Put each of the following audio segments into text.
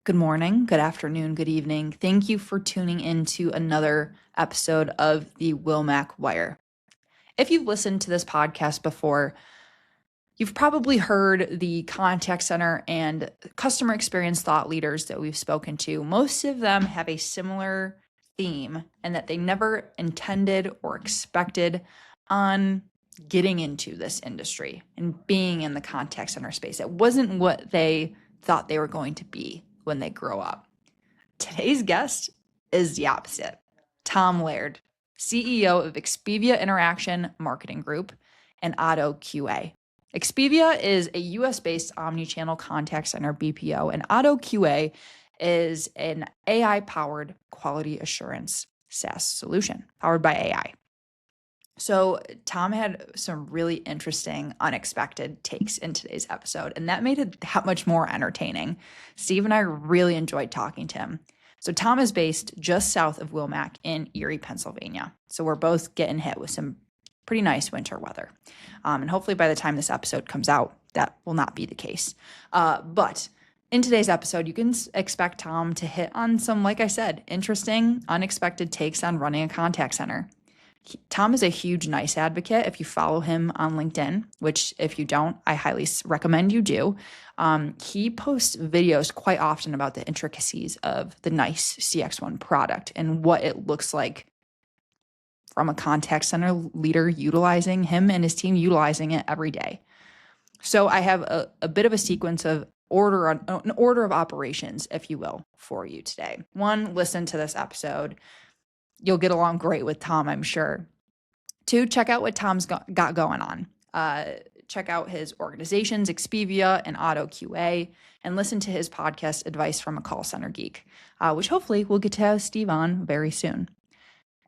Good morning, good afternoon, good evening. Thank you for tuning in to another episode of the Wilmac Wire. If you've listened to this podcast before, you've probably heard the contact center and customer experience thought leaders that we've spoken to. Most of them have a similar theme and that they never intended or expected on getting into this industry and being in the contact center space. It wasn't what they thought they were going to be when they grow up. Today's guest is the opposite. Tom Laird, CEO of Expedia Interaction Marketing Group and Auto QA. Expedia is a US-based omni-channel contact center BPO, and Auto QA is an AI-powered quality assurance SaaS solution powered by AI. So Tom had some really interesting, unexpected takes in today's episode, and that made it that much more entertaining. Steve and I really enjoyed talking to him. So Tom is based just south of Wilmac in Erie, Pennsylvania. So we're both getting hit with some pretty nice winter weather. And hopefully by the time this episode comes out, that will not be the case. But in today's episode, you can expect Tom to hit on some, like I said, interesting, unexpected takes on running a contact center. Tom is a huge NICE advocate. If you follow him on LinkedIn, which if you don't, I highly recommend you do, he posts videos quite often about the intricacies of the NICE CX1 product and what it looks like from a contact center leader utilizing him and his team utilizing it every day. So I have a bit of a sequence of an order of operations, if you will, for you today. One, listen to this episode. You'll get along great with Tom, I'm sure. Two, check out what Tom's got going on. Check out his organizations, Expedia and Auto QA, and listen to his podcast, Advice from a Call Center Geek, which hopefully we'll get to have Steve on very soon.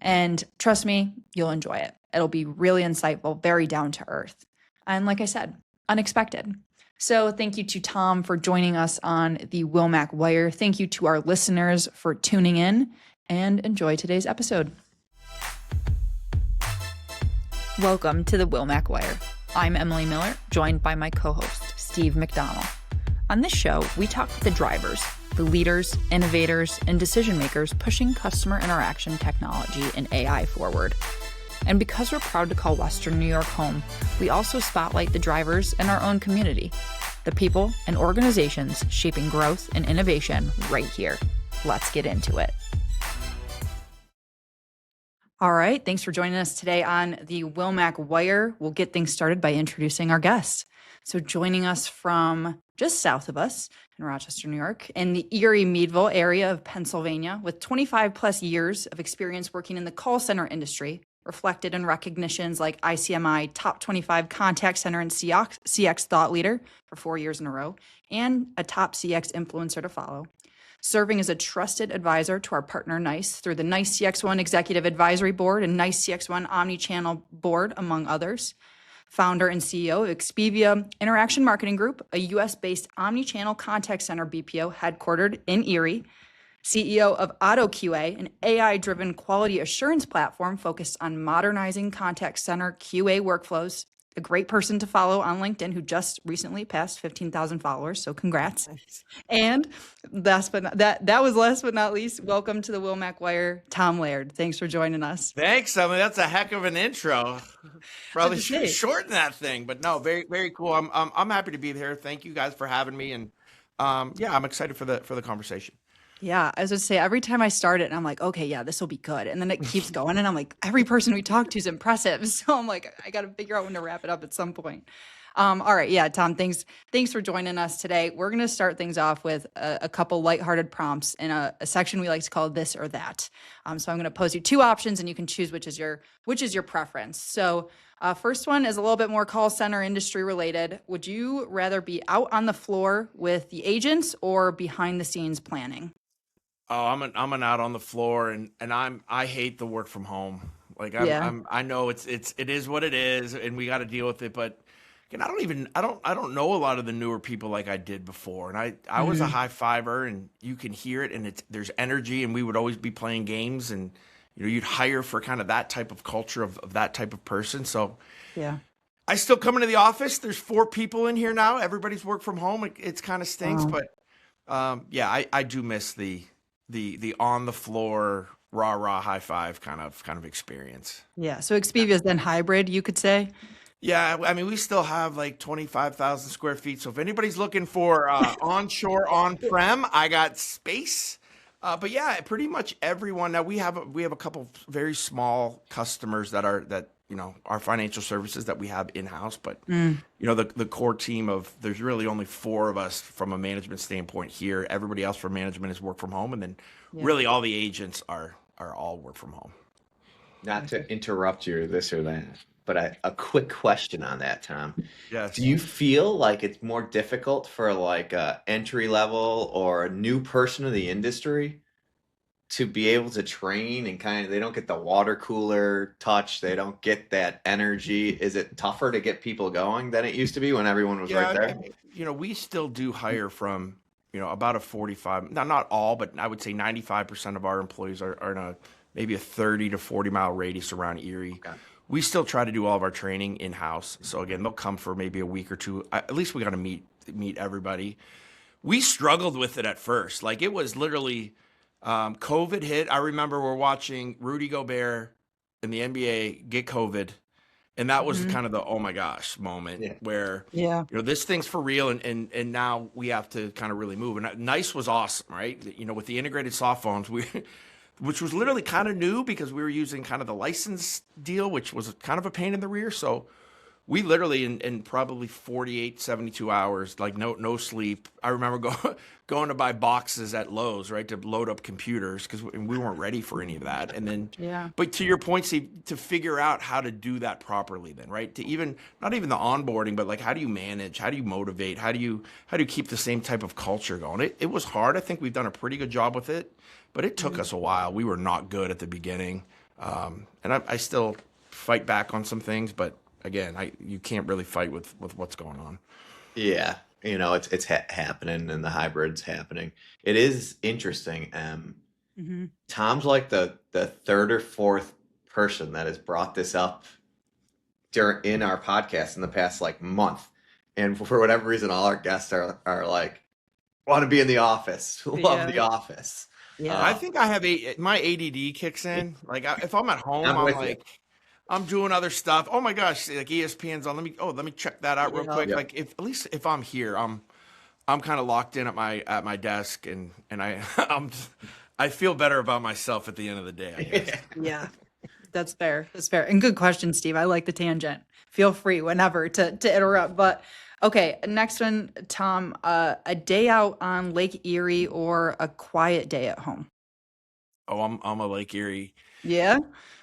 And trust me, you'll enjoy it. It'll be really insightful, very down to earth. And like I said, unexpected. So thank you to Tom for joining us on the Wilmac Wire. Thank you to our listeners for tuning in. And enjoy today's episode. Welcome to the Wilmac Wire. I'm Emily Miller, joined by my co-host, Steve McDonnell. On this show, we talk with the drivers, the leaders, innovators, and decision makers pushing customer interaction technology and AI forward. And because we're proud to call Western New York home, we also spotlight the drivers in our own community, the people and organizations shaping growth and innovation right here. Let's get into it. All right, thanks for joining us today on the Wilmac Wire. We'll get things started by introducing our guests. So joining us from just south of us in Rochester, New York, in the Erie-Meadville area of Pennsylvania, with 25 plus years of experience working in the call center industry, reflected in recognitions like ICMI Top 25 Contact Center and CX Thought Leader for 4 years in a row, and a top CX influencer to follow. Serving as a trusted advisor to our partner NICE through the NICE CX1 Executive Advisory Board and NICE CX1 Omnichannel Board, among others. Founder and CEO of Expedia Interaction Marketing Group, a US-based omnichannel contact center BPO headquartered in Erie. CEO of Auto QA, an AI-driven quality assurance platform focused on modernizing contact center QA workflows. A great person to follow on LinkedIn who just recently passed 15,000 followers. So congrats. Nice. And last but not least, welcome to the Wilmac Wire, Tom Laird. Thanks for joining us. Thanks. I mean, that's a heck of an intro. Probably should shorten that thing, but no, very, very cool. I'm happy to be here. Thank you guys for having me. And yeah, I'm excited for the conversation. Yeah, I was going to say, every time I start it, and I'm like, okay, yeah, this will be good. And then it keeps going, and I'm like, every person we talk to is impressive. So I'm like, I got to figure out when to wrap it up at some point. All right, yeah, Tom, thanks for joining us today. We're going to start things off with a couple lighthearted prompts in a section we like to call this or that. So I'm going to pose you two options, and you can choose which is your preference. So first one is a little bit more call center industry related. Would you rather be out on the floor with the agents or behind the scenes planning? Oh, I'm an out on the floor, and I hate the work from home. Like I know it is what it is, and we got to deal with it. But again, I don't know a lot of the newer people like I did before. And I was a high fiver, and you can hear it, and there's energy, and we would always be playing games, and you'd hire for kind of that type of culture of that type of person. So yeah. I still come into the office. There's 4 people in here now. Everybody's work from home. It kind of stinks, but Yeah, I do miss the on the floor rah high five kind of experience. Yeah. So Expedia is then hybrid, you could say. Yeah, I mean, we still have like 25,000 square feet. So if anybody's looking for onshore, on-prem, I got space. But yeah, pretty much everyone. Now we have a couple very small customers that our financial services that we have in-house. But the core team there's really only four of us from a management standpoint here. Everybody else from management is work from home, and then really all the agents are all work from home. Not to interrupt you or this or that, but a quick question on that, Tom. Yes. Do you feel like it's more difficult for like a entry level or a new person in the industry to be able to train and they don't get the water cooler touch, they don't get that energy? Is it tougher to get people going than it used to be when everyone was right there? We still do hire from, about a 45, not all, but I would say 95% of our employees are in maybe a 30 to 40 mile radius around Erie. Okay. We still try to do all of our training in-house. So again, they'll come for maybe a week or two. At least we got to meet everybody. We struggled with it at first. Like it was literally COVID hit. I remember we're watching Rudy Gobert in the NBA get COVID. And that was kind of the, oh my gosh moment where, this thing's for real. And now we have to kind of really move. And NICE was awesome, right? With the integrated soft phones, which was literally kind of new because we were using kind of the license deal, which was kind of a pain in the rear. So we literally in probably 48, 72 hours, like no sleep. I remember going to buy boxes at Lowe's, right, to load up computers because we weren't ready for any of that. And then, but to your point, Steve, to figure out how to do that properly then, right, to not even the onboarding, but like how do you manage, how do you motivate, how do you keep the same type of culture going? It was hard. I think we've done a pretty good job with it. But it took us a while. We were not good at the beginning. And I still fight back on some things. But again, you can't really fight with what's going on. Yeah. It's happening and the hybrid's happening. It is interesting. Tom's like the third or fourth person that has brought this up in our podcast in the past like month. And for whatever reason, all our guests are like, want to be in the office, love the office. Yeah, I think I have my ADD kicks in. Like if I'm at home, I'm doing other stuff. Oh my gosh, like ESPN's on. Let me check that out real quick. Yeah. Like at least if I'm here, I'm kind of locked in at my desk, and I feel better about myself at the end of the day, I guess. Yeah, that's fair. That's fair. And good question, Steve. I like the tangent. Feel free whenever to interrupt, but. Okay, next one, Tom, a day out on Lake Erie or a quiet day at home? Oh, I'm a Lake Erie. Yeah?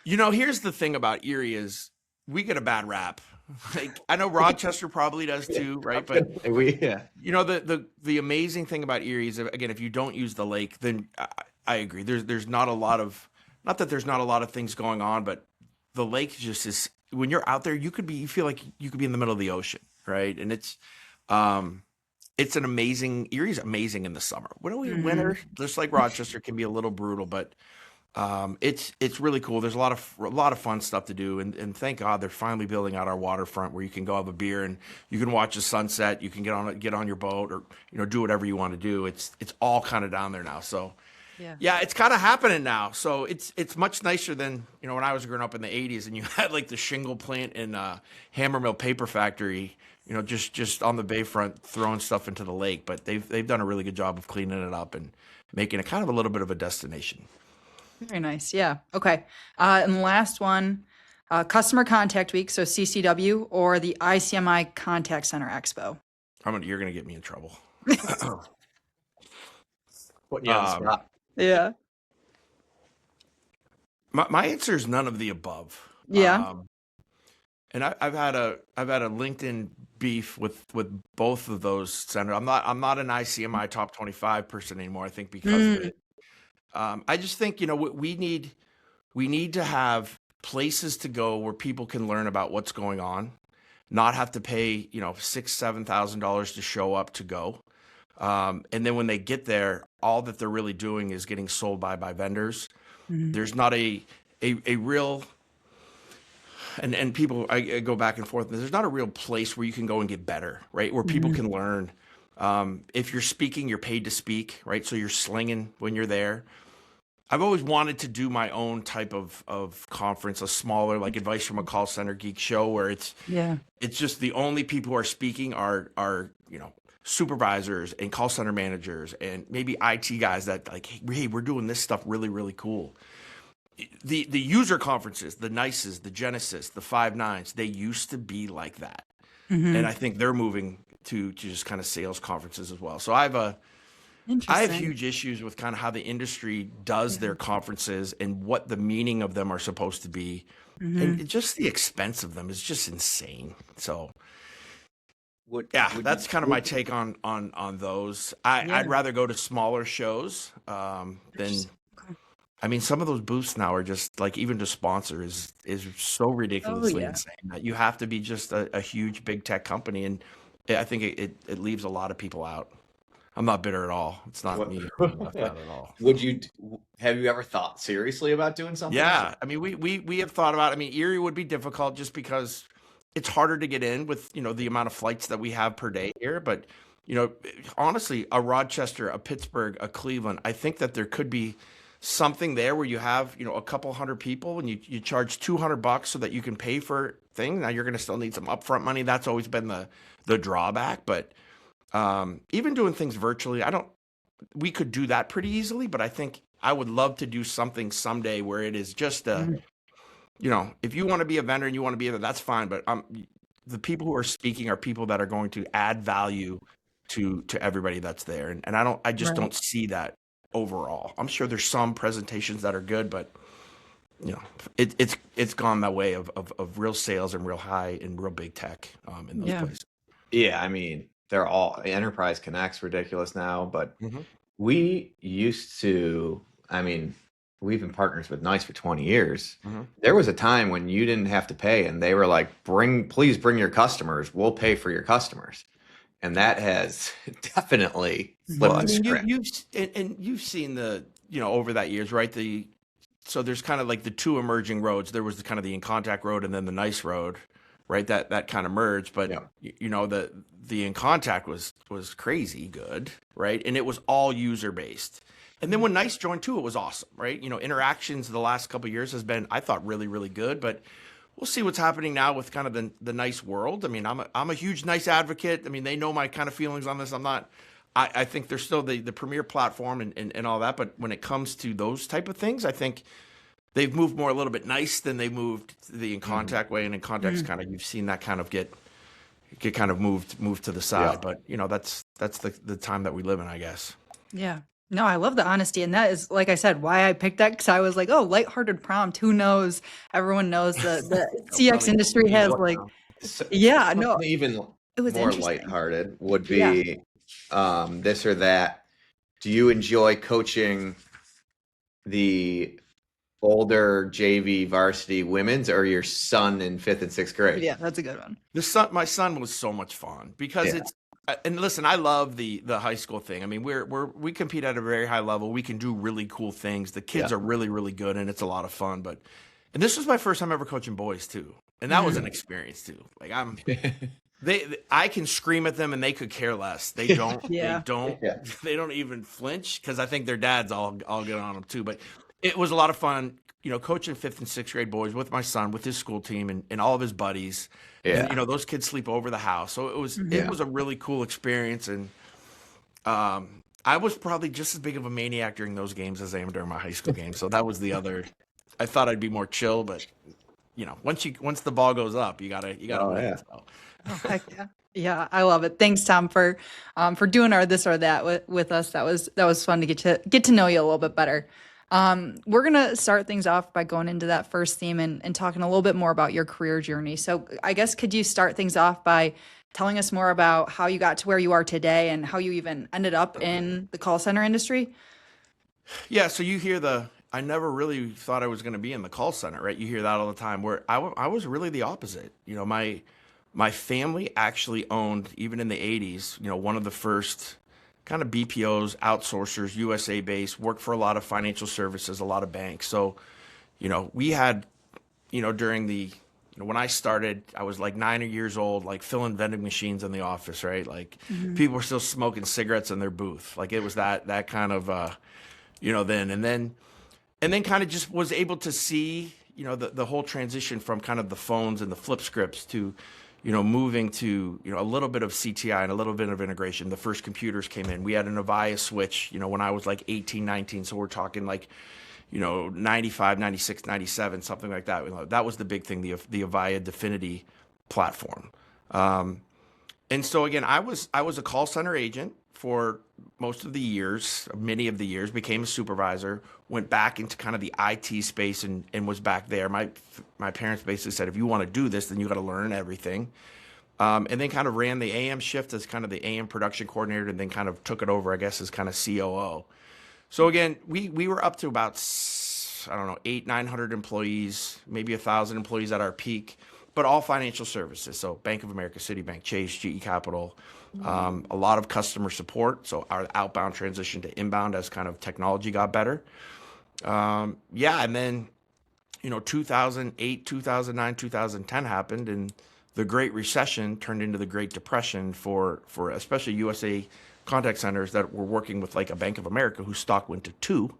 Here's the thing about Erie is we get a bad rap. Like I know Rochester probably does too, right? But the amazing thing about Erie is, again, if you don't use the lake, then I agree. There's not a lot of, not that there's not a lot of things going on, but the lake just is, when you're out there, you feel like you could be in the middle of the ocean. Right. And it's an amazing, Erie's amazing in the summer. Winter, just like Rochester, can be a little brutal, but it's really cool. There's a lot of fun stuff to do. And thank God they're finally building out our waterfront where you can go have a beer and you can watch the sunset. You can get on your boat or, do whatever you want to do. It's all kind of down there now. So yeah, it's kind of happening now. So it's much nicer than, when I was growing up in the 80s and you had like the shingle plant in Hammermill Paper Factory, just on the bayfront throwing stuff into the lake. But they've done a really good job of cleaning it up and making it kind of a little bit of a destination. Very nice. Yeah. Okay. And the last one, Customer Contact Week, so CCW, or the ICMI Contact Center Expo? You're going to get me in trouble. Yeah. My answer is none of the above. Yeah. And I've had a LinkedIn beef with both of those centers. I'm not an ICMI top 25 person anymore. I think because of it. I just think we need to have places to go where people can learn about what's going on, not have to pay $6,000-$7,000 to show up to go. And then when they get there, all that they're really doing is getting sold by vendors. There's not a real, and people, I go back and forth, there's not a real place where you can go and get better, right? Where people can learn. If you're speaking, you're paid to speak, right? So you're slinging when you're there. I've always wanted to do my own type of conference, a smaller, like Advice from a Call Center Geek show, where it's just the only people who are speaking are supervisors and call center managers and maybe IT guys that like, hey, we're doing this stuff really, really cool. The user conferences, the NICEs, the Genesis, the 5 9s, they used to be like that. And I think they're moving to just kind of sales conferences as well. So I have huge issues with kind of how the industry does their conferences and what the meaning of them are supposed to be. And just the expense of them is just insane. So that's kind of my take on those. I'd rather go to smaller shows than, I mean, some of those booths now are just like, even to sponsor is so ridiculously insane that you have to be just a huge big tech company. And I think it leaves a lot of people out. I'm not bitter at all. It's not me left out at all. Have you ever thought seriously about doing something? Yeah. I mean, we have thought about, I mean, Erie would be difficult just because it's harder to get in with, the amount of flights that we have per day here. But, honestly, a Rochester, a Pittsburgh, a Cleveland, I think that there could be something there where you have, a couple hundred people and you charge $200 so that you can pay for things. Now you're going to still need some upfront money. That's always been the drawback. But even doing things virtually, we could do that pretty easily, but I think I would love to do something someday where it is just if you want to be a vendor and you want to be there, that's fine. But the people who are speaking are people that are going to add value to everybody that's there. And I just don't see that overall. I'm sure there's some presentations that are good, but it's gone that way of real sales and real high and real big tech in those places. Yeah. I mean, they're all Enterprise Connect's ridiculous now, but we used to, we've been partners with NICE for 20 years. There was a time when you didn't have to pay and they were like, please bring your customers. We'll pay for your customers. And that has definitely flipped the script. You've seen over that years, right? So there's kind of like the two emerging roads. There was the kind of the InContact road and then the NICE road, right? That kind of merged. But the InContact was crazy good, right? And it was all user based. And then when NICE joined too, it was awesome, right? Interactions the last couple of years has been, I thought, really, really good. But we'll see what's happening now with kind of the NICE world. I mean, I'm a huge NICE advocate. I mean, they know my kind of feelings on this. I think they're still the premier platform and all that. But when it comes to those type of things, I think they've moved more a little bit NICE than they moved the InContact way. And InContact's kind of, you've seen that kind of get kind of moved to the side. But that's the time that we live in, I guess. Yeah. No, I love the honesty. And that is, like I said, why I picked that, because I was like, oh, lighthearted prompt. Who knows? Everyone knows the CX industry has like, even it was more lighthearted would be this or that. Do you enjoy coaching the older JV varsity women's or your son in 5th and 6th grade? Yeah, that's a good one. My son was so much fun because it's, and listen, I love the high school thing. I mean, we compete at a very high level. We can do really cool things. The kids are really, really good, and it's a lot of fun. And this was my first time ever coaching boys too, and that was an experience too. Like I can scream at them, and they could care less. They don't. They don't even flinch because I think their dads all get on them too. But it was a lot of fun. Coaching 5th and 6th grade boys with my son, with his school team and all of his buddies. Yeah. And, those kids sleep over the house. So it was a really cool experience. And I was probably just as big of a maniac during those games as I am during my high school games. So that was the other. I thought I'd be more chill, but once the ball goes up, you gotta win. So. Oh, heck yeah. Yeah, I love it. Thanks, Tom, for doing our this or that with us. That was fun to get to know you a little bit better. We're going to start things off by going into that first theme and talking a little bit more about your career journey. So I guess, could you start things off by telling us more about how you got to where you are today and how you even ended up in the call center industry? Yeah. So you hear I never really thought I was going to be in the call center, right? You hear that all the time, where I was really the opposite. My family actually owned, even in the 80s, one of the first kind of BPOs, outsourcers, USA based, worked for a lot of financial services, a lot of banks. So, we had, during the, when I started, I was like 9 years old, like filling vending machines in the office, right? Like people were still smoking cigarettes in their booth. Like it was that kind of, then, and then kind of just was able to see, the whole transition from kind of the phones and the flip scripts to, moving to, a little bit of CTI and a little bit of integration. The first computers came in. We had an Avaya switch, when I was like 18, 19. So we're talking like, 95, 96, 97, something like that. That was the big thing, the Avaya Definity platform. And so again, I was a call center agent for most of the years, many of the years, became a supervisor, went back into kind of the IT space and was back there. My parents basically said, if you want to do this, then you got to learn everything. And then kind of ran the AM shift as kind of the AM production coordinator, and then kind of took it over, I guess, as kind of COO. So again, we were up to about, 900 employees, maybe 1,000 employees at our peak, but all financial services. So Bank of America, Citibank, Chase, GE Capital, a lot of customer support. So our outbound transition to inbound as kind of technology got better. And then, 2008, 2009, 2010 happened, and the Great Recession turned into the Great Depression for especially USA contact centers that were working with like a Bank of America whose stock went to 2.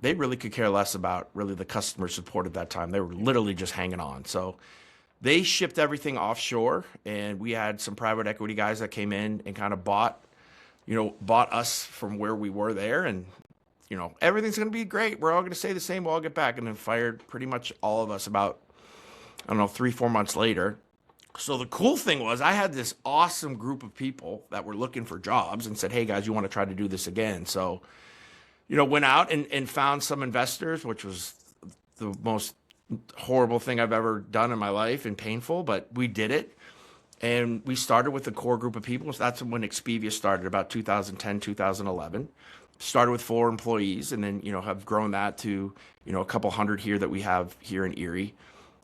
They really could care less about really the customer support at that time. They were literally just hanging on. So they shipped everything offshore, and we had some private equity guys that came in and kind of bought us from where we were there. And, everything's going to be great. We're all going to say the same. We'll all get back, and then fired pretty much all of us about, 3-4 months later. So the cool thing was I had this awesome group of people that were looking for jobs and said, hey, guys, you want to try to do this again? So, went out and found some investors, which was the most horrible thing I've ever done in my life and painful, but we did it. And we started with a core group of people. So that's when Expedia started, about 2010, 2011. Started with 4 employees, and then, have grown that to, a couple hundred here that we have here in Erie.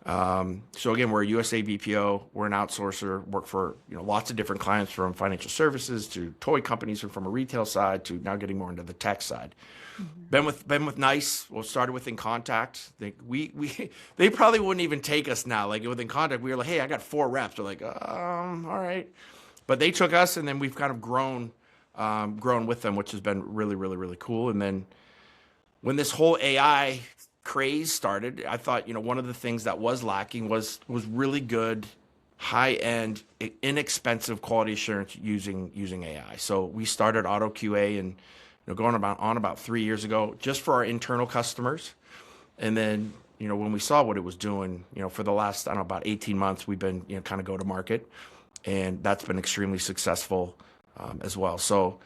So again, we're a USA BPO, we're an outsourcer, work for, lots of different clients, from financial services to toy companies, and from a retail side to now getting more into the tech side. Been with NICE. Well, started with In Contact. They probably wouldn't even take us now. Like with In Contact, we were like, hey, I got 4 reps. They're like, all right. But they took us, and then we've kind of grown with them, which has been really, really, really cool. And then when this whole AI craze started, I thought, one of the things that was lacking was really good, high-end, inexpensive quality assurance using AI. So we started Auto QA and going on about 3 years ago, just for our internal customers. And then, when we saw what it was doing, for the last, about 18 months, we've been, kind of go to market, and that's been extremely successful as well. So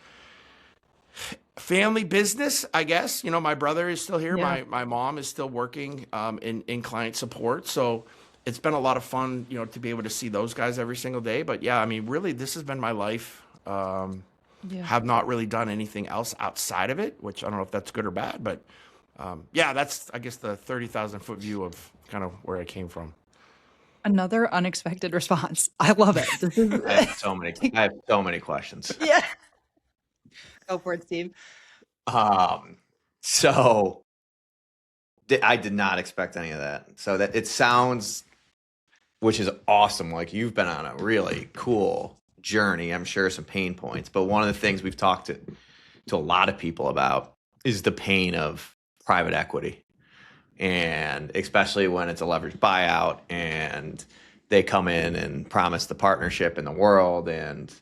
family business, I guess. My brother is still here. Yeah. My mom is still working in client support. So it's been a lot of fun, to be able to see those guys every single day. But yeah, really, this has been my life. Have not really done anything else outside of it, which I don't know if that's good or bad. But that's, I guess, the 30,000-foot view of kind of where I came from. Another unexpected response. I love it. I have so many questions. Yeah. Go for it, Steve. So I did not expect any of that. So that it sounds, which is awesome. Like you've been on a really cool journey. I'm sure some pain points, but one of the things we've talked to a lot of people about is the pain of private equity. And especially when it's a leveraged buyout and they come in and promise the partnership in the world, and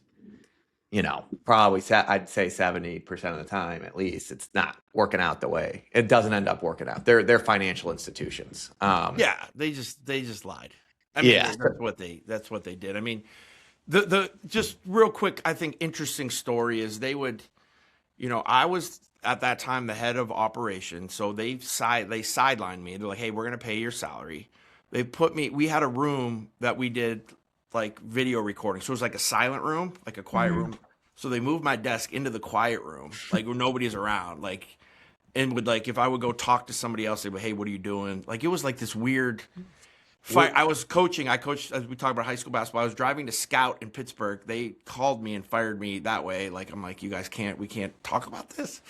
probably I'd say 70% of the time, at least, it's not working out the way. It doesn't end up working out. They're financial institutions. They just lied. That's what they did. The just real quick, I think interesting story is they would, I was at that time the head of operations, so they sidelined me. They're like, hey, we're gonna pay your salary. They put me. We had a room that we did like video recording, so it was like a silent room, like a quiet room. So they moved my desk into the quiet room, like where nobody's around, like, and would like if I would go talk to somebody else, they would, hey, what are you doing? Like it was like this weird fight. I coached, as we talked about high school basketball. I was driving to scout in Pittsburgh. They called me and fired me that way. Like I'm like, you guys we can't talk about this.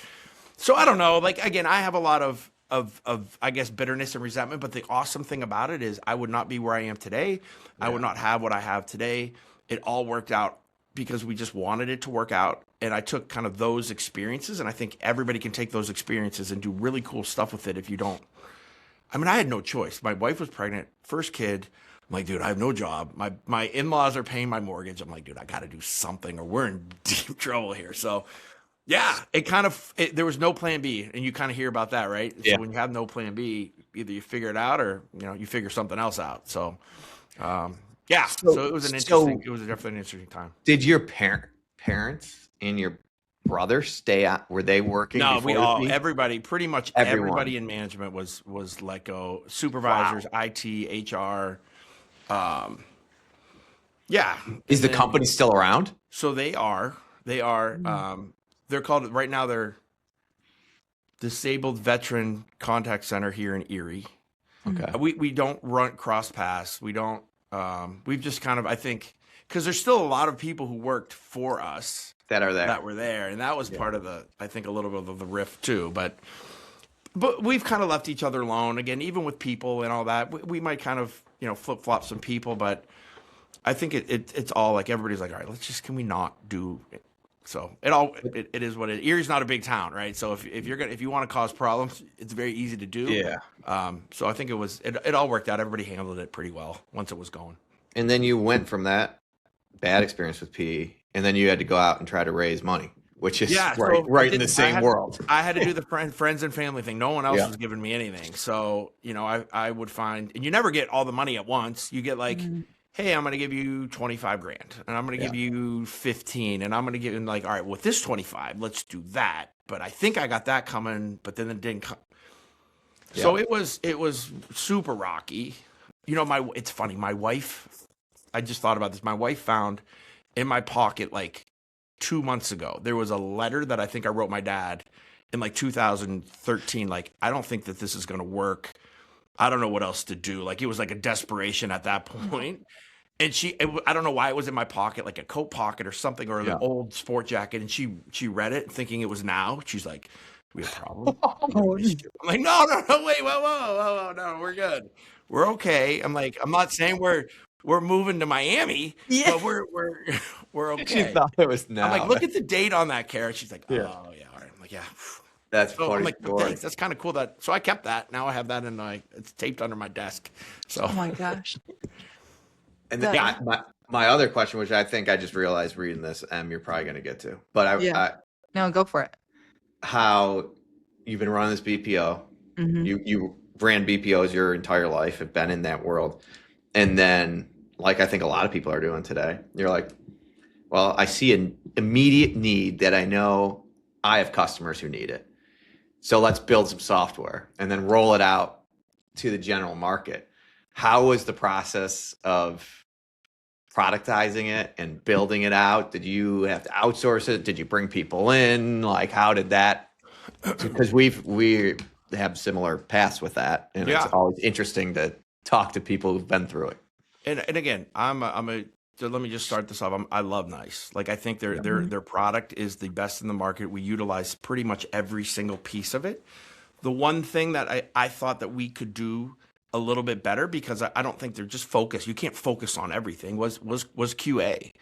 So I don't know. Like again, I have a lot of I guess bitterness and resentment. But the awesome thing about it is I would not be where I am today. I would not have what I have today. It all worked out because we just wanted it to work out. And I took kind of those experiences, and I think everybody can take those experiences and do really cool stuff with it if you don't. I mean, I had no choice. My wife was pregnant, first kid. I'm like, dude, I have no job. My in-laws are paying my mortgage. I'm like, dude, I got to do something or we're in deep trouble here. So yeah, there was no plan B, and you kind of hear about that, right? Yeah. So when you have no plan B, either you figure it out or, you figure something else out. So, yeah, so it was it was definitely an interesting time. Did your parents and your brother stay out? Were they working? No, pretty much everybody in management was let go. Supervisors, IT, HR. Yeah. Is the company still around? So they are. They're called right now. They're Disabled Veteran Contact Center here in Erie. Okay. We don't run cross paths. We don't. We've just kind of, I think, because there's still a lot of people who worked for us that were there, and that was part of I think a little bit of the rift too. But we've kind of left each other alone again, even with people and all that. We might kind of flip flop some people, but I think it's all like everybody's like, all right, can we not do it? So it is what it is. Erie's not a big town, right? So if you want to cause problems, it's very easy to do. Yeah. So I think it all worked out. Everybody handled it pretty well once it was going. And then you went from that bad experience with PE, and then you had to go out and try to raise money, which is right in the same world. I had to do the friends and family thing. No one else was giving me anything. So, I would find, and you never get all the money at once. You get like, hey, I'm going to give you 25 grand and I'm going to give you 15 and I'm going to give him like, all right, with this 25, let's do that. But I think I got that coming, but then it didn't come. Yeah. So it was super rocky. It's funny. My wife, I just thought about this. My wife found in my pocket like 2 months ago, there was a letter that I think I wrote my dad in like 2013. Like, I don't think that this is going to work. I don't know what else to do. Like, it was like a desperation at that point. And I don't know why it was in my pocket, like a coat pocket or something, or an old sport jacket. And she read it thinking it was now. She's like, we have a problem. I'm like, no, wait, whoa, no, we're good. We're okay. I'm like, I'm not saying we're moving to Miami, but we're okay. She thought it was now. I'm like, look at the date on that carrot. She's like, oh, yeah, all right. I'm like, yeah. That's funny. I'm like, thanks. That's kind of cool. So I kept that. Now I have that it's taped under my desk. So. Oh my gosh. And then my other question, which I think I just realized reading this, you're probably going to get to, but no, go for it. How you've been running this BPO, you ran BPOs your entire life, have been in that world, and then like I think a lot of people are doing today, you're like, well, I see an immediate need that I know I have customers who need it. So let's build some software and then roll it out to the general market. How was the process of productizing it and building it out? Did you have to outsource it? Did you bring people in? Like, how did that? Because we have similar paths with that, and it's always interesting to talk to people who've been through it. And again, so let me just start this off. I love NICE. Like, I think their product is the best in the market. We utilize pretty much every single piece of it. The one thing that I thought that we could do a little bit better, because I don't think they're just focused. You can't focus on everything. Was QA,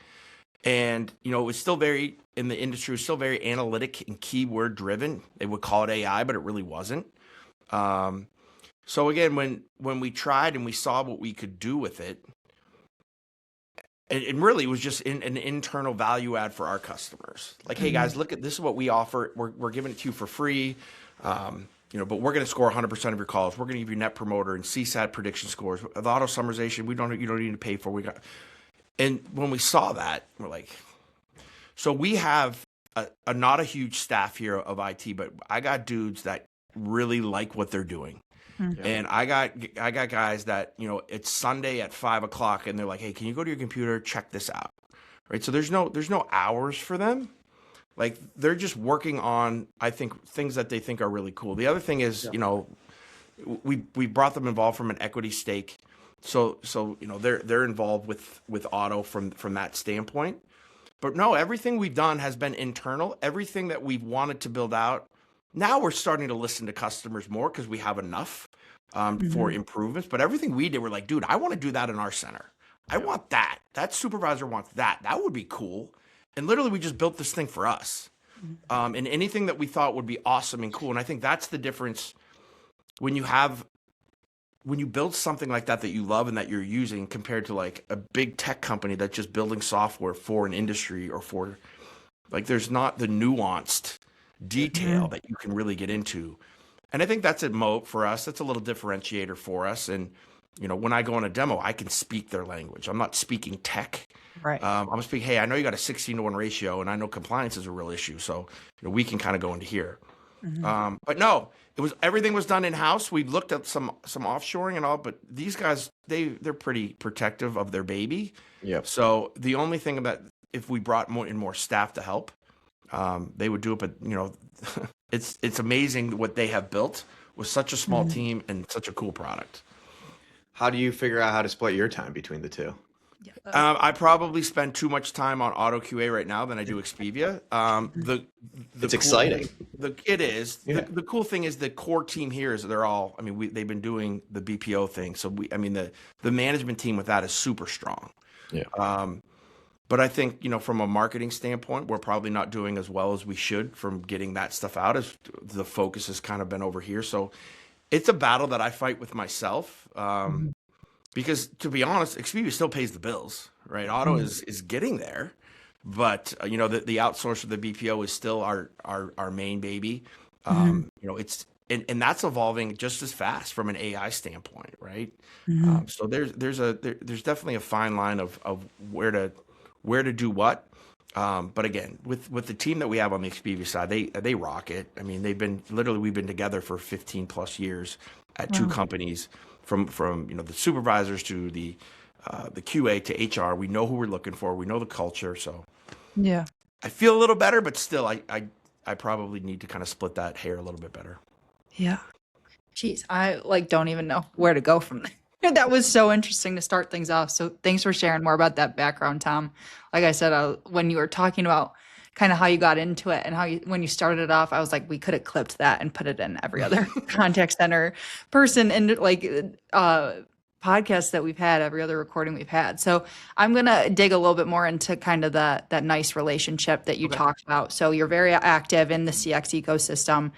and it was still very in the industry. It was still very analytic and keyword driven. They would call it AI, but it really wasn't. So again, when we tried and we saw what we could do with it. It really was just an internal value add for our customers. Like, hey guys, look at this is what we offer. We're giving it to you for free, but we're going to score 100% of your calls. We're going to give you Net Promoter and CSAT prediction scores. The auto summarization, you don't need to pay for. And when we saw that, we're like, so we have not a huge staff here of IT, but I got dudes that really like what they're doing. And I got guys that, it's Sunday at 5:00 and they're like, hey, can you go to your computer, check this out? Right. So there's no hours for them. Like, they're just working on, I think, things that they think are really cool. The other thing is, we brought them involved from an equity stake. So they're involved with auto from that standpoint. But no, everything we've done has been internal. Everything that we've wanted to build out Now we're starting to listen to customers more because we have enough for improvements. But everything we did, we're like, dude, I want to do that in our center. I want that. That supervisor wants that. That would be cool. And literally, we just built this thing for us. And anything that we thought would be awesome and cool. And I think that's the difference when you build something like that you love and that you're using compared to like a big tech company that's just building software for an industry or for like, there's not the nuanced detail that you can really get into. And I think that's a moat for us. That's a little differentiator for us. And, when I go on a demo, I can speak their language. I'm not speaking tech. Right. I'm speaking, hey, I know you got a 16-to-1 ratio and I know compliance is a real issue. So, we can kind of go into here. But no, everything was done in-house. We looked at some offshoring and all, but these guys, they're pretty protective of their baby. Yep. So the only thing about if we brought more staff to help, they would do it. But it's amazing what they have built with such a small team and such a cool product. How do you figure out how to split your time between the two? I probably spend too much time on auto QA right now than I do Expedia. It's exciting. It is. Yeah. The cool thing is the core team here is they're all. I mean, they've been doing the BPO thing, so the management team with that is super strong. Yeah. But I think from a marketing standpoint, we're probably not doing as well as we should from getting that stuff out. As the focus has kind of been over here, so it's a battle that I fight with myself. Because to be honest, Expedia still pays the bills, right? Auto is getting there, but the outsource of the BPO is still our main baby. It's and that's evolving just as fast from an AI standpoint, right? So there's definitely a fine line of where to do what. But again, with the team that we have on the Expedia side, they rock it. I mean, we've been together for 15 plus years at two companies. From the supervisors to the QA to HR, we know who we're looking for. We know the culture. So yeah, I feel a little better, but still, I probably need to kind of split that hair a little bit better. Yeah. Jeez, I don't even know where to go from there. That was so interesting to start things off. So thanks for sharing more about that background, Tom. Like I said, when you were talking about kind of how you got into it and when you started it off, I was like, we could have clipped that and put it in every other contact center person and podcast that we've had, every other recording we've had. So I'm going to dig a little bit more into kind of that NICE relationship that you talked about. So you're very active in the CX ecosystem.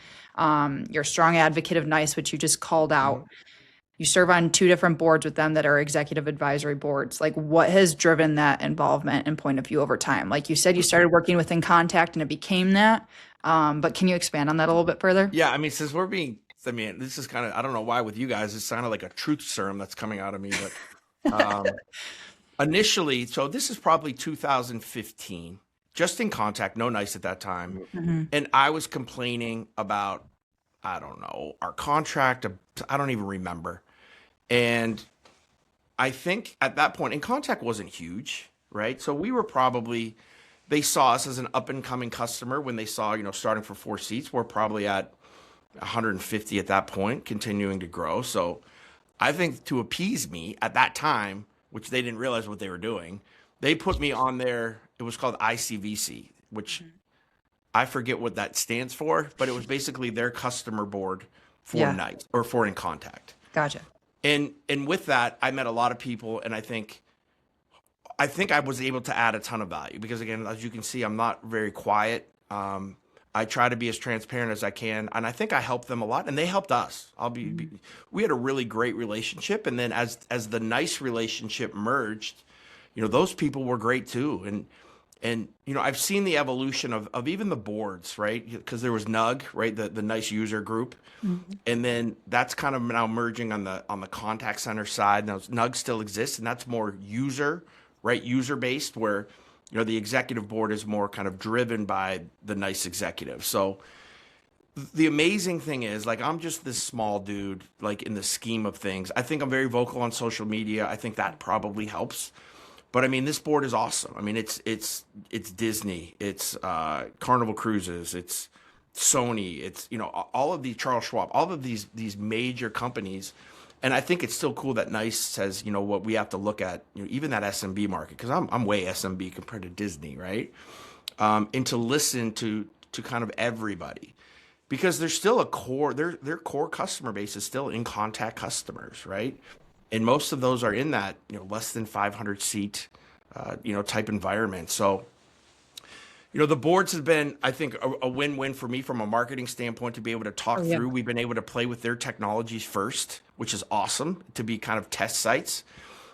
You're a strong advocate of NICE, which you just called out. You serve on 2 different boards with them that are executive advisory boards. Like, what has driven that involvement and point of view over time? Like you said, you started working within Contact and it became that. But can you expand on that a little bit further? Yeah, I mean, this is kind of, I don't know why with you guys, it sounded like a truth serum that's coming out of me. But initially, so this is probably 2015, just in Contact, no NICE at that time. And I was complaining about, I don't know, our contract, I don't even remember. And I think at that point, and Contact wasn't huge, right? So we were they saw us as an up and coming customer when they saw, starting for 4 seats, we're probably at 150 at that point, continuing to grow. So I think to appease me at that time, which they didn't realize what they were doing, they put me on it was called ICVC, which I forget what that stands for, but it was basically their customer board for NICE or for In Contact. Gotcha. And with that, I met a lot of people, and I think I was able to add a ton of value because, again, as you can see, I'm not very quiet. I try to be as transparent as I can, and I think I helped them a lot, and they helped us. We had a really great relationship, and then as the NICE relationship merged, those people were great too, and I've seen the evolution of even the boards, right? Because there was NUG, right, the NICE user group, and then that's kind of now merging on the contact center side. Now NUG still exists, and that's more user based, where the executive board is more kind of driven by the NICE executive. So the amazing thing is, I'm just this small dude, in the scheme of things. I think I'm very vocal on social media. I think that probably helps. But I mean, this board is awesome. I mean, it's Disney, it's Carnival Cruises, it's Sony, it's all of these, Charles Schwab, all of these major companies. And I think it's still cool that NICE says, what we have to look at, even that SMB market, because I'm way SMB compared to Disney, right? And to listen to kind of everybody, because there's still a core, their core customer base is still in contact customers, right? And most of those are in that, less than 500 seat, type environment. So, the boards have been, I think, a win-win for me from a marketing standpoint to be able to talk through. We've been able to play with their technologies first, which is awesome, to be kind of test sites.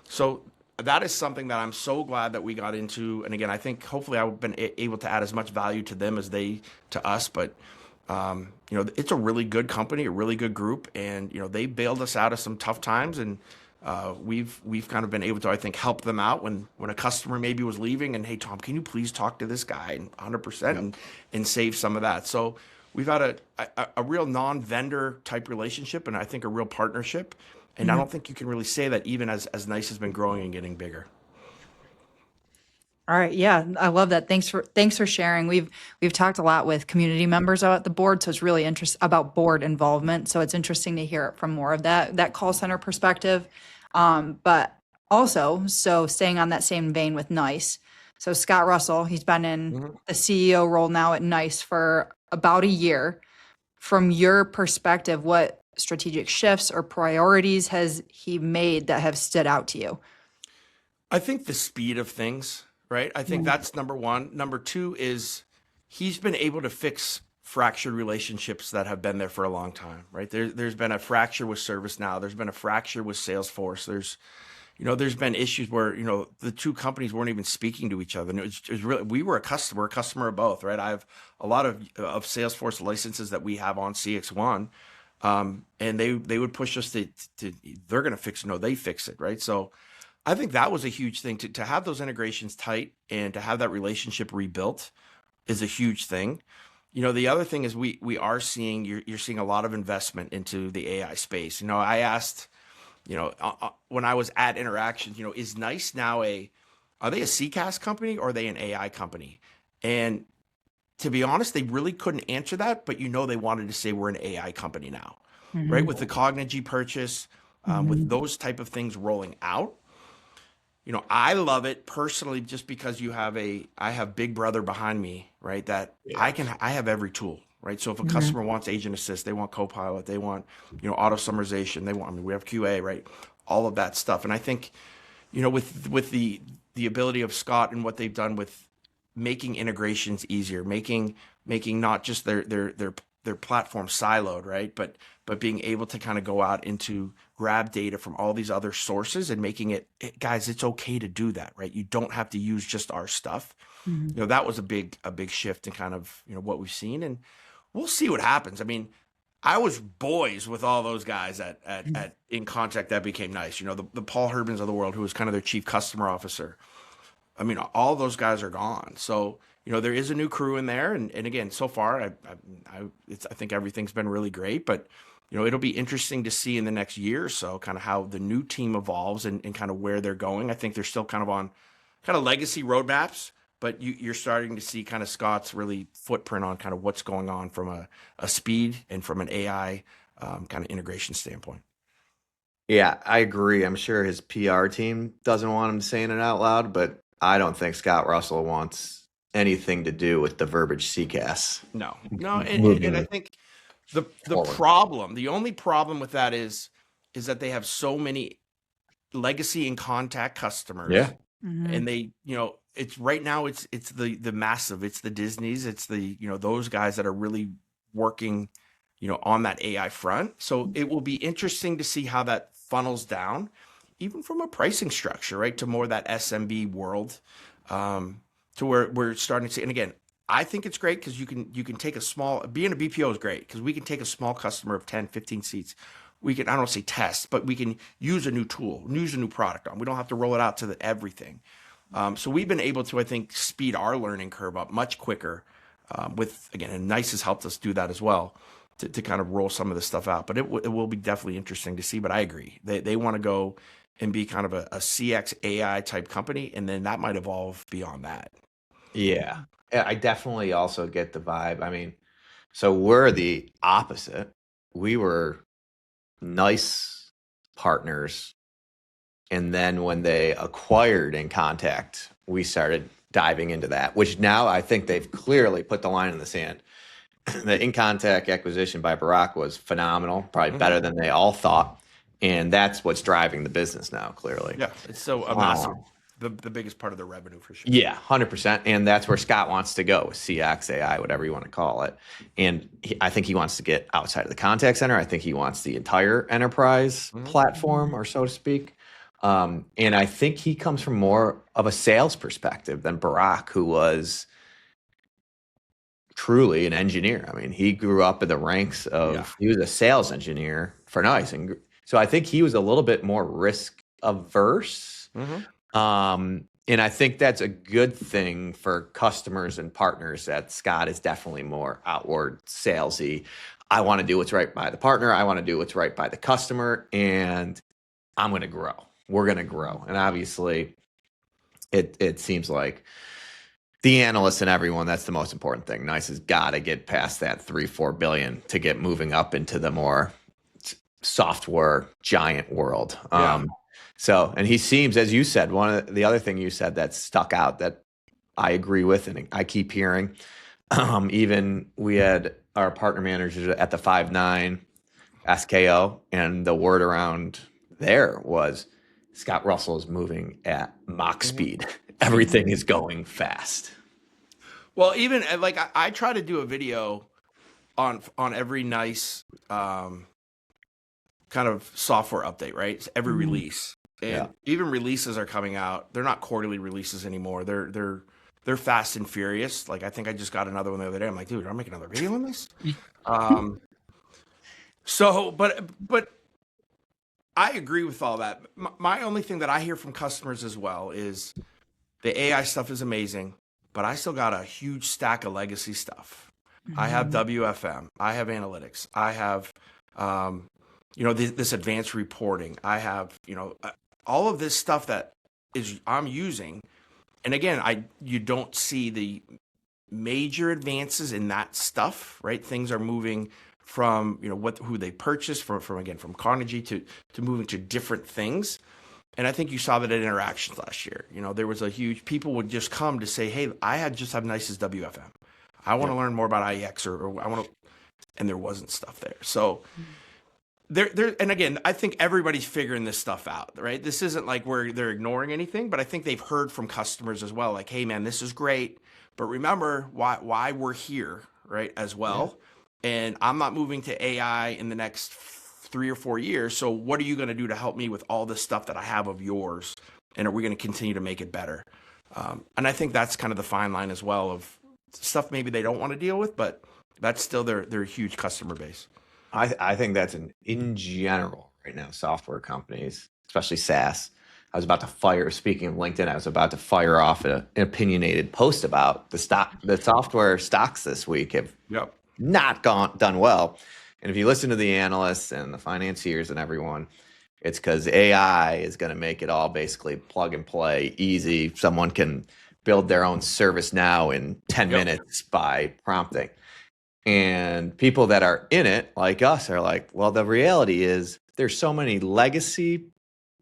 So that is something that I'm so glad that we got into. And again, I think hopefully I've been able to add as much value to them as they to us. But it's a really good company, a really good group, and they bailed us out of some tough times, and we've kind of been able to, I think, help them out when a customer maybe was leaving, and hey, Tom, can you please talk to this guy, and 100% and save some of that. So we've had a real non-vendor type relationship, and I think a real partnership. And I don't think you can really say that even as NICE has been growing and getting bigger. All right. Yeah, I love that. Thanks for sharing. We've talked a lot with community members out at the board, so it's really interesting about board involvement. So it's interesting to hear it from more of that call center perspective. But also, so staying on that same vein with NICE. So Scott Russell, he's been in the CEO role now at NICE for about a year. From your perspective, what strategic shifts or priorities has he made that have stood out to you? I think the speed of things, right? I think that's number one. Number two is he's been able to fix fractured relationships that have been there for a long time, right? There's been a fracture with ServiceNow. There's been a fracture with Salesforce. There's been issues where, the two companies weren't even speaking to each other. And it was really, we were a customer of both, right? I have a lot of Salesforce licenses that we have on CX1. And they would push us to they're going to fix it. No, they fix it. Right. So I think that was a huge thing to have those integrations tight and to have that relationship rebuilt is a huge thing. The other thing is we are seeing, you're seeing a lot of investment into the AI space. I asked, when I was at Interactions, is NICE now are they a CCaaS company or are they an AI company? And to be honest, they really couldn't answer that, but they wanted to say we're an AI company now, right? With the Cognigy purchase, with those type of things rolling out. I love it personally just because I have Big Brother behind me, right? That I have every tool, right? So if a customer wants Agent Assist, they want Copilot, they want, auto summarization, we have QA, right? All of that stuff. And I think, with the ability of Scott and what they've done with making integrations easier, making not just their platform siloed, right? But being able to kind of go out into grab data from all these other sources and making it, guys, it's okay to do that, right? You don't have to use just our stuff. That was a big shift in kind of, what we've seen, and we'll see what happens. I mean, I was boys with all those guys at in Contact that became NICE, the Paul Herbans of the world, who was kind of their chief customer officer. I mean, all those guys are gone. So, there is a new crew in there. And again, so far, I think everything's been really great. But, it'll be interesting to see in the next year or so kind of how the new team evolves and kind of where they're going. I think they're still kind of on kind of legacy roadmaps, but you're starting to see kind of Scott's really footprint on kind of what's going on from a speed and from an AI kind of integration standpoint. Yeah, I agree. I'm sure his PR team doesn't want him saying it out loud, but I don't think Scott Russell wants anything to do with the verbiage CCaaS. No, and I think the only problem with that is that they have so many legacy and contact customers. Yeah. And they, it's right now it's the massive, it's the Disneys, it's the, those guys that are really working, on that AI front. So it will be interesting to see how that funnels down, even from a pricing structure, right, to more that SMB world, to where we're starting to see. And again, I think it's great because you can take being a BPO is great because we can take a small customer of 10, 15 seats. We can, I don't say test, but we can use a new tool, use a new product on. We don't have to roll it out to everything. So we've been able to, I think, speed our learning curve up much quicker and NICE has helped us do that as well to kind of roll some of this stuff out. But it will be definitely interesting to see. But I agree. They want to go and be kind of a CX AI type company, and then that might evolve beyond that. Yeah, I definitely also get the vibe. I mean, so we're the opposite. We were NICE partners, and then when they acquired InContact, we started diving into that, which now I think they've clearly put the line in the sand. the in contact acquisition by Barack was phenomenal, probably better than they all thought. And that's what's driving the business now, clearly. Yeah, it's so a massive, the biggest part of the revenue for sure. Yeah, 100%. And that's where Scott wants to go with CX, AI, whatever you want to call it. And I think he wants to get outside of the contact center. I think he wants the entire enterprise platform, or so to speak. And I think he comes from more of a sales perspective than Barack, who was truly an engineer. I mean, he grew up in the ranks of, he was a sales engineer for NICE. And so I think he was a little bit more risk averse. And I think that's a good thing for customers and partners, that Scott is definitely more outward salesy. I want to do what's right by the partner. I want to do what's right by the customer, and I'm going to grow. We're going to grow. And obviously it seems like the analysts and everyone, that's the most important thing. NICE has got to get past that 3-4 billion to get moving up into the more software giant world. So, and he seems, as you said, one of the other thing you said that stuck out that I agree with, and I keep hearing, even we had our partner managers at the 5.9 SKO, and the word around there was Scott Russell is moving at Mach speed. Everything is going fast. Well, even like I try to do a video on every NICE kind of software update, right? So every release. And even releases are coming out. They're not quarterly releases anymore. They're fast and furious. Like, I think I just got another one the other day. I'm like, dude, I'll make another video on this. So, but I agree with all that. My only thing that I hear from customers as well is the AI stuff is amazing, but I still got a huge stack of legacy stuff. I have WFM. I have analytics. I have, this advanced reporting. I have, all of this stuff that I'm using. And again, you don't see the major advances in that stuff, right? Things are moving from, who they purchased from Cognigy to moving to different things. And I think you saw that at Interactions last year. There was a huge, people would just come to say, hey, just have NICE's WFM. I want to learn more about IEX or I want to, and there wasn't stuff there. So and again, I think everybody's figuring this stuff out, right? This isn't like where they're ignoring anything, but I think they've heard from customers as well. Like, hey man, this is great, but remember why we're here, right? As well. Yeah. And I'm not moving to AI in the next 3 or 4 years. So what are you going to do to help me with all this stuff that I have of yours? And are we going to continue to make it better? And I think that's kind of the fine line as well of stuff maybe they don't want to deal with, but that's still their huge customer base. I think that's in general right now, software companies, especially SaaS. I was about to speaking of LinkedIn, I was about to fire off an opinionated post about the software stocks this week have not done well. And if you listen to the analysts and the financiers and everyone, it's because AI is going to make it all basically plug and play, easy. Someone can build their own service now in 10 minutes by prompting. And people that are in it, like us, are like, well, the reality is there's so many legacy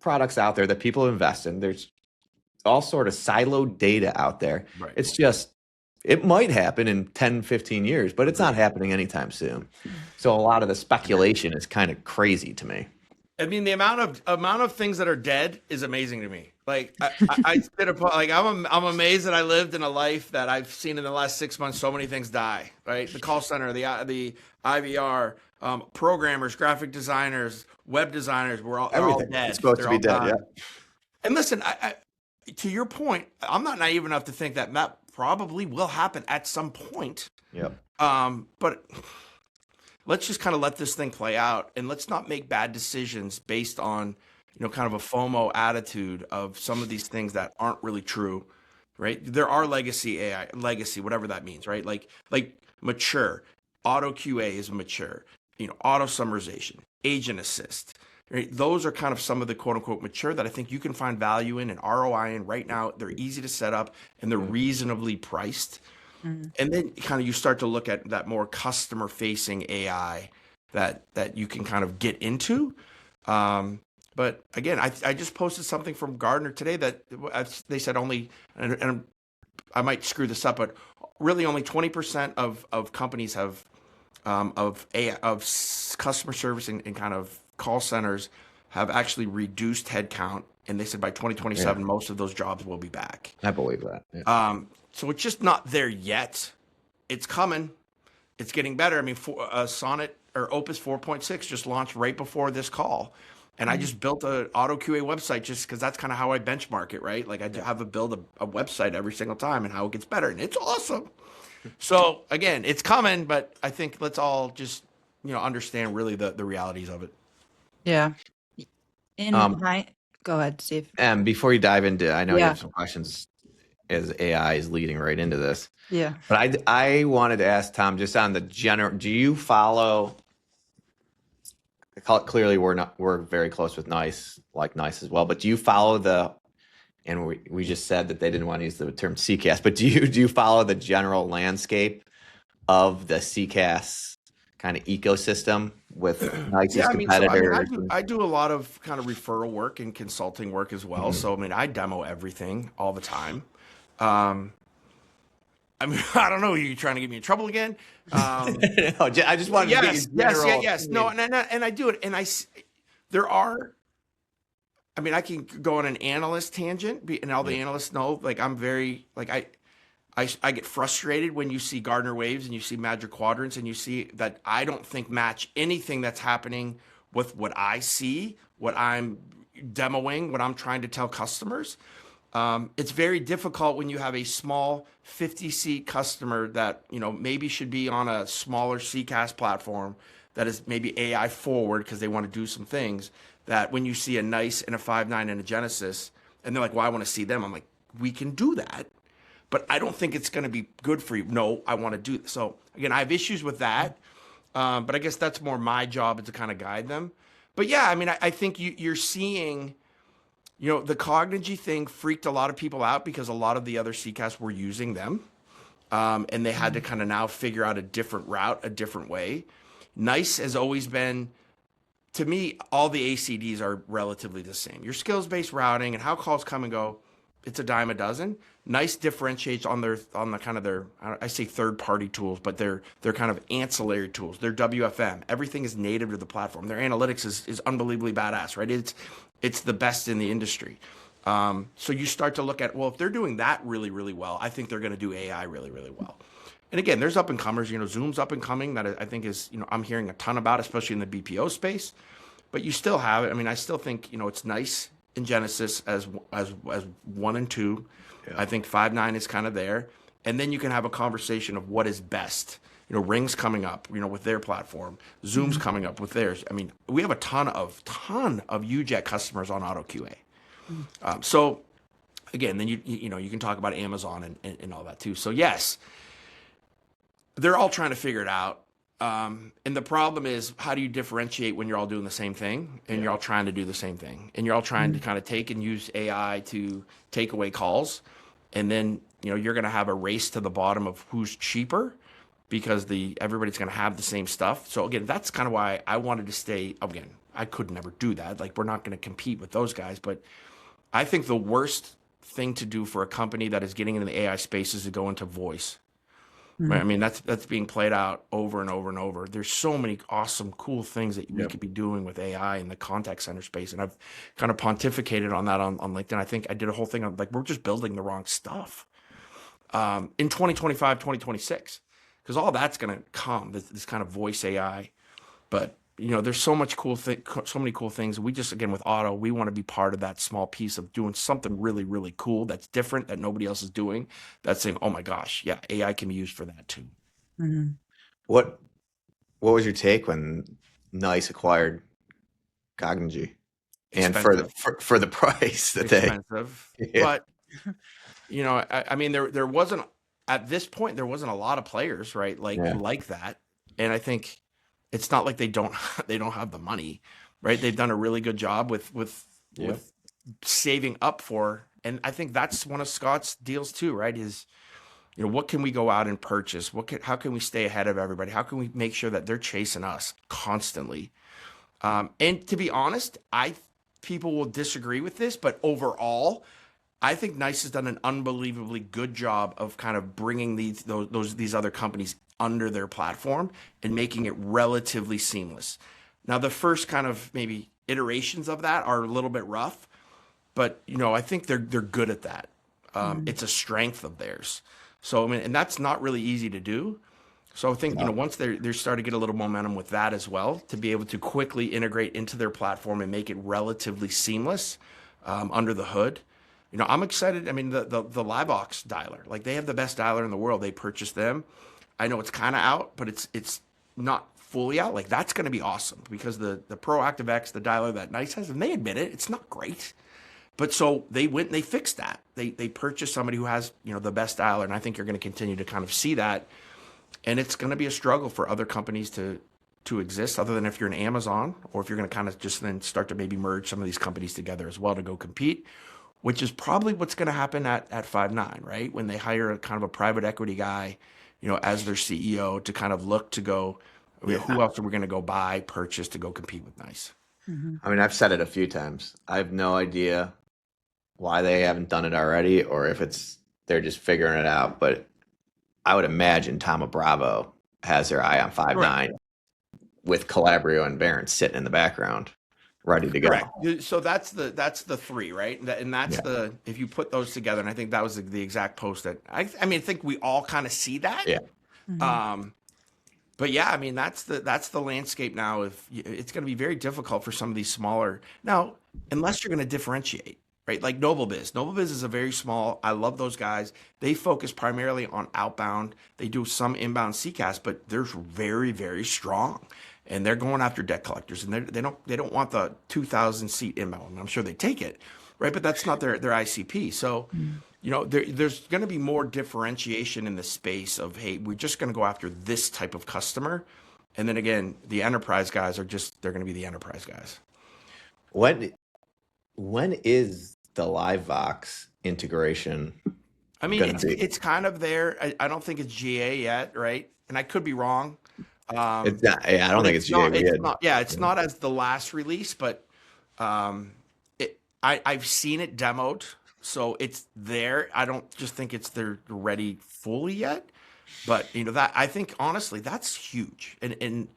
products out there that people invest in. There's all sort of siloed data out there. Right. It's just, it might happen in 10, 15 years, but it's not happening anytime soon. So a lot of the speculation is kind of crazy to me. I mean, the amount of things that are dead is amazing to me. Like I'm amazed that I lived in a life that I've seen in the last 6 months. So many things die, right? The call center, the IVR, programmers, graphic designers, web designers, they're all dead. It's supposed to be dead, yeah. And listen, to your point, I'm not naive enough to think that probably will happen at some point. Yep. But let's just kind of let this thing play out, and let's not make bad decisions based on, kind of a FOMO attitude of some of these things that aren't really true, right? There are legacy AI, whatever that means, right? Like mature, auto QA is mature, auto summarization, agent assist, right? Those are kind of some of the quote unquote mature that I think you can find value in and ROI in right now. They're easy to set up and they're reasonably priced. And then kind of you start to look at that more customer facing AI that you can kind of get into. But again, I just posted something from Gartner today that they said only, and I might screw this up, but really only 20% of companies have customer service and kind of call centers have actually reduced headcount, and they said by 2027 most of those jobs will be back. I believe that. Yeah. So it's just not there yet. It's coming. It's getting better. I mean, Sonnet or Opus 4.6 just launched right before this call. And I just built an auto QA website just because that's kind of how I benchmark it, right? Like I have to build a website every single time and how it gets better. And it's awesome. So again, it's coming, but I think let's all just, understand really the realities of it. Yeah. Go ahead, Steve. And before you dive into, I know you have some questions as AI is leading right into this. Yeah. But I wanted to ask Tom, just on the general, do you follow, clearly we're very close with NICE, like NICE as well, but do you follow and we just said that they didn't want to use the term CCaaS, but do you follow the general landscape of the CCaaS kind of ecosystem with NICE's competitors? I do a lot of kind of referral work and consulting work as well. So, I demo everything all the time. I don't know. Are you trying to get me in trouble again? No, I just wanted to get general. Yes. No, and I do it. And I can go on an analyst tangent, and all the analysts know, like, I'm very, like, I get frustrated when you see Gardner Waves and you see Magic Quadrants and you see that I don't think match anything that's happening with what I see, what I'm demoing, what I'm trying to tell customers. It's very difficult when you have a small 50-seat customer that, maybe should be on a smaller CCaaS platform that is maybe AI forward because they want to do some things, that when you see a NICE and a Five9 and a Genesys, and they're like, well, I want to see them. I'm like, we can do that, but I don't think it's going to be good for you. No, I want to do this. So again, I have issues with that, but I guess that's more my job to kind of guide them. But yeah, I think you're seeing, the Cognigy thing freaked a lot of people out because a lot of the other CCaaS were using them, and they had to kind of now figure out a different route, a different way. NICE has always been, to me, all the ACDs are relatively the same. Your skills-based routing and how calls come and go, it's a dime a dozen. NICE differentiates on the kind of their, I say third-party tools, but they're kind of ancillary tools. Their WFM, everything is native to the platform. Their analytics is unbelievably badass, right? It's the best in the industry. So you start to look at, well, if they're doing that really, really well, I think they're going to do AI really, really well. And again, there's up and comers. Zoom's up and coming that I think is, I'm hearing a ton about, especially in the BPO space. But you still have it. I still think, it's NICE and Genesys as 1 and 2. Yeah. I think Five9 is kind of there. And then you can have a conversation of what is best. Ring's coming up, with their platform. Zoom's coming up with theirs. We have a ton of UJET customers on Auto QA. So again, then you can talk about Amazon and all that too. So yes, they're all trying to figure it out. And the problem is, how do you differentiate when you're all doing the same thing and you're all trying to do the same thing and you're all trying to kind of take and use AI to take away calls, and then you're going to have a race to the bottom of who's cheaper because everybody's going to have the same stuff. So again, that's kind of why I wanted to stay. Again, I could never do that. Like, we're not going to compete with those guys. But I think the worst thing to do for a company that is getting into the AI space is to go into voice. Right? That's being played out over and over and over. There's so many awesome, cool things that we could be doing with AI in the contact center space. And I've kind of pontificated on that on LinkedIn. I think I did a whole thing on, like, we're just building the wrong stuff in 2025, 2026, because all that's going to come, this kind of voice AI. But there's so many cool things. We just, again, with Auto, we want to be part of that small piece of doing something really, really cool that's different that nobody else is doing. That's saying, oh my gosh, yeah, AI can be used for that too. Mm-hmm. What was your take when NICE acquired Cognigy? And for the price that expensive. But there wasn't, at this point, there wasn't a lot of players, right? Like that. And I think it's not like they don't have the money, right? They've done a really good job with saving up for, and I think that's one of Scott's deals too, right? Is, what can we go out and purchase? How can we stay ahead of everybody? How can we make sure that they're chasing us constantly? And to be honest, people will disagree with this, but overall, I think NICE has done an unbelievably good job of kind of bringing these other companies under their platform and making it relatively seamless. Now, the first kind of maybe iterations of that are a little bit rough, but I think they're good at that. It's a strength of theirs. So I mean, and that's not really easy to do. So I think once they're starting to get a little momentum with that as well, to be able to quickly integrate into their platform and make it relatively seamless under the hood. I'm excited. I mean, the LiveVox dialer, like they have the best dialer in the world. They purchased them. I know it's kind of out, but it's not fully out. Like that's going to be awesome because the Proactive X, the dialer that NICE has, and they admit it, it's not great. But so they went and they fixed that. They purchased somebody who has the best dialer, and I think you're going to continue to kind of see that. And it's going to be a struggle for other companies to exist, other than if you're an Amazon, or if you're going to kind of just then start to maybe merge some of these companies together as well to go compete, which is probably what's going to happen at Five9, right? When they hire a kind of a private equity guy, as their CEO to kind of look to go, who else are we going to go buy, purchase to go compete with NICE? I mean, I've said it a few times. I have no idea why they haven't done it already, or if they're just figuring it out. But I would imagine Tom Bravo has their eye on Five9 Right. with Calabrio and Barron sitting in the background, ready to go. Correct. So that's the three, right? And that's if you put those together, and I think that was the exact post that I think we all kind of see that. Yeah. But yeah, I mean that's the landscape now. If it's going to be very difficult for some of these smaller now, unless you're going to differentiate, right? Like NobleBiz. NobleBiz is a very small. I love those guys. They focus primarily on outbound. They do some inbound CCaaS, but they're very, very strong, and they're going after debt collectors, and they don't want the 2,000 seat inbound. I'm sure they take it, right? But that's not their ICP. So. There's going to be more differentiation in the space of, hey, we're just going to go after this type of customer. And then again, the enterprise guys they're going to be the enterprise guys. When is the LiveVox integration? I mean, it's kind of there. I don't think it's GA yet, right? And I could be wrong. It's not, I don't think it's GA yet. It's not as the last release, but I've seen it demoed. So it's there. I don't just think they're ready fully yet, but that I think honestly that's huge. And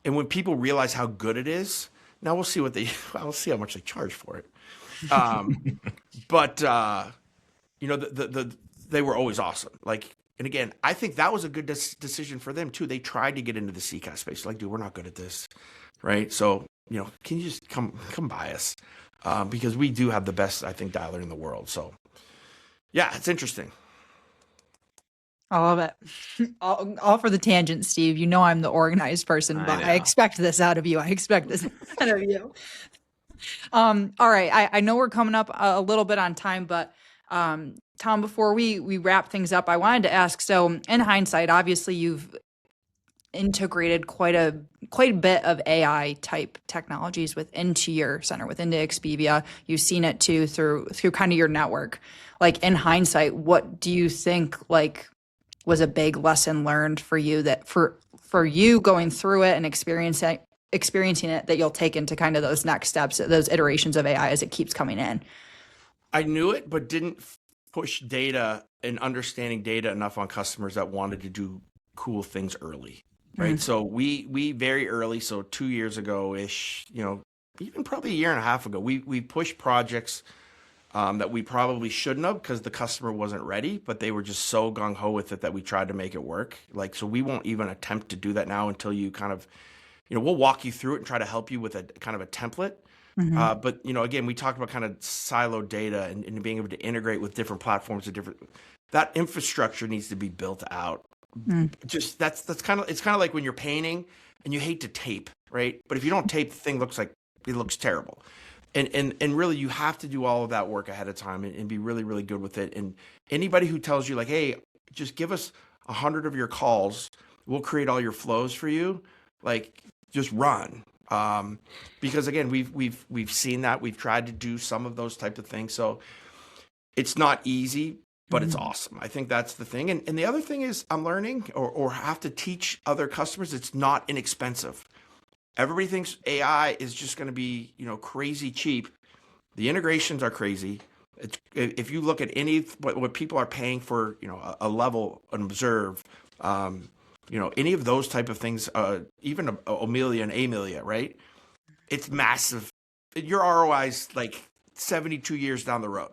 when people realize how good it is, now we'll see I'll see how much they charge for it. But they were always awesome. Like, and again, I think that was a good decision for them too. They tried to get into the CCaaS space. Like, dude, we're not good at this, right? So can you just come buy us? Because we do have the best, I think, dialer in the world. So, yeah, it's interesting. I love it. All for the tangent, Steve. I'm the organized person, but I expect this out of you. All right. I know we're coming up a little bit on time, but Tom, before we wrap things up, I wanted to ask, so in hindsight, obviously you've integrated quite a bit of AI type technologies into your center, into Expedia. You've seen it too through kind of your network. Like in hindsight, what do you think was a big lesson learned for you that for you going through it and experiencing it that you'll take into kind of those next steps, those iterations of AI as it keeps coming in? I knew it, but didn't push data and understanding data enough on customers that wanted to do cool things early. Right. So we very early, so 2 years ago ish, even probably a year and a half ago, we pushed projects that we probably shouldn't have because the customer wasn't ready, but they were just so gung ho with it that we tried to make it work. Like, so we won't even attempt to do that now until you kind of, we'll walk you through it and try to help you with a kind of a template. But, again, we talked about kind of siloed data and being able to integrate with different platforms that infrastructure needs to be built out. Just it's kind of like when you're painting and you hate to tape, right? But if you don't tape, the thing looks terrible. And really you have to do all of that work ahead of time and be really, really good with it. And anybody who tells you like, hey, just give us 100 of your calls, we'll create all your flows for you, like just run. Because again, we've seen that. We've tried to do some of those types of things. So it's not easy, but it's awesome. I think that's the thing. And the other thing is I'm learning or have to teach other customers, it's not inexpensive. Everybody thinks AI is just going to be, crazy cheap. The integrations are crazy. If you look at what people are paying for, a level, an observe, any of those type of things, even a Amelia and Amelia, right? It's massive. Your ROI is like 72 years down the road,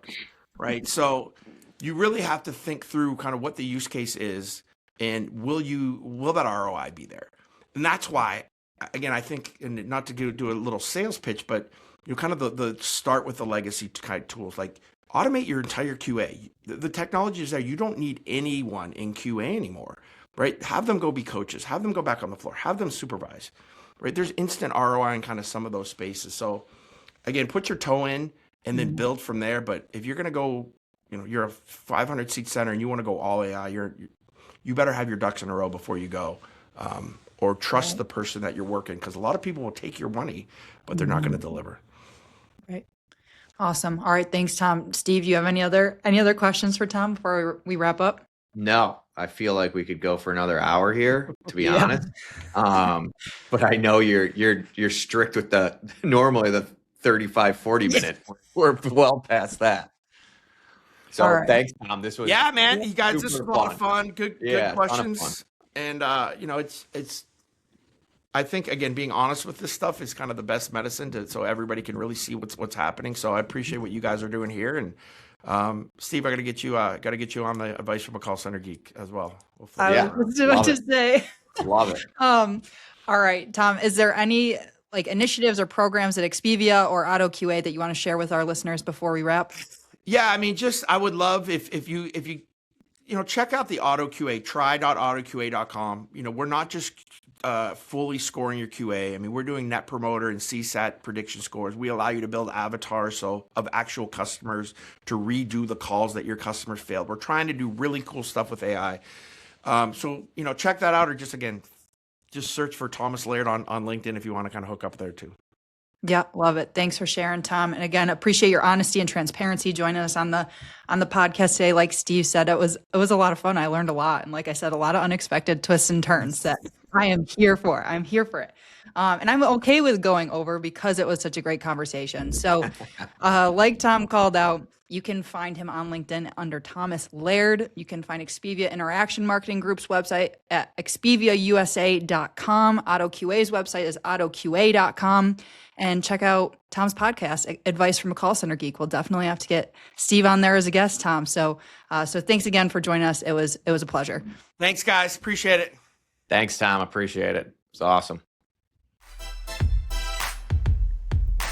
right? So you really have to think through kind of what the use case is, and will that ROI be there? And that's why, again, I think, and not to do a little sales pitch, but kind of the start with the legacy kind of tools, like automate your entire QA. The technology is there. You don't need anyone in QA anymore, right? Have them go be coaches. Have them go back on the floor. Have them supervise, right? There's instant ROI in kind of some of those spaces. So again, put your toe in and then build from there. But if you're going to go, you're a 500 seat center and you want to go all AI, you better have your ducks in a row before you go, or trust the person that you're working, because a lot of people will take your money, but they're not going to deliver. Right. Awesome. All right. Thanks, Tom. Steve, you have any other questions for Tom before we wrap up? No, I feel like we could go for another hour here, to be honest. But I know you're strict with normally the 35, 40 minute. We're well past that. So thanks, Tom. This was man. You guys, this was a lot of fun. Good questions. And it's I think, again, being honest with this stuff is kind of the best medicine so everybody can really see what's happening. So I appreciate what you guys are doing here. And Steve, I got to get you on the Advice from a Call Center Geek as well. I was about to say. Love it. All right, Tom, is there any initiatives or programs at Expedia or AutoQA that you want to share with our listeners before we wrap? Yeah, I mean, I would love if you check out the AutoQA, try.autoqa.com. We're not just fully scoring your QA. I mean, we're doing Net Promoter and CSAT prediction scores. We allow you to build avatars of actual customers to redo the calls that your customers failed. We're trying to do really cool stuff with AI. So check that out, or just search for Thomas Laird on LinkedIn if you want to kind of hook up there too. Yeah, love it. Thanks for sharing, Tom. And again, appreciate your honesty and transparency joining us on the podcast today. Like Steve said, it was a lot of fun. I learned a lot, and like I said, a lot of unexpected twists and turns that I am here for. I'm here for it. And I'm okay with going over because it was such a great conversation. So like Tom called out, you can find him on LinkedIn under Thomas Laird. You can find Expedia Interaction Marketing Group's website at expediausa.com. AutoQA's website is autoqa.com. And check out Tom's podcast, Advice from a Call Center Geek. We'll definitely have to get Steve on there as a guest, Tom. So thanks again for joining us. It was a pleasure. Thanks, guys. Appreciate it. Thanks, Tom. Appreciate it. It's awesome.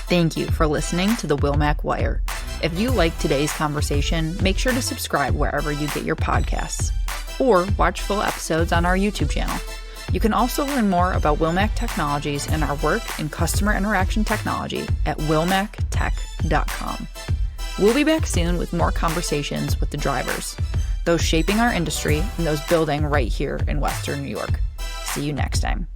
Thank you for listening to the Wilmac Wire. If you like today's conversation, make sure to subscribe wherever you get your podcasts, or watch full episodes on our YouTube channel. You can also learn more about Wilmac Technologies and our work in customer interaction technology at wilmactech.com. We'll be back soon with more conversations with the drivers, those shaping our industry and those building right here in Western New York. See you next time.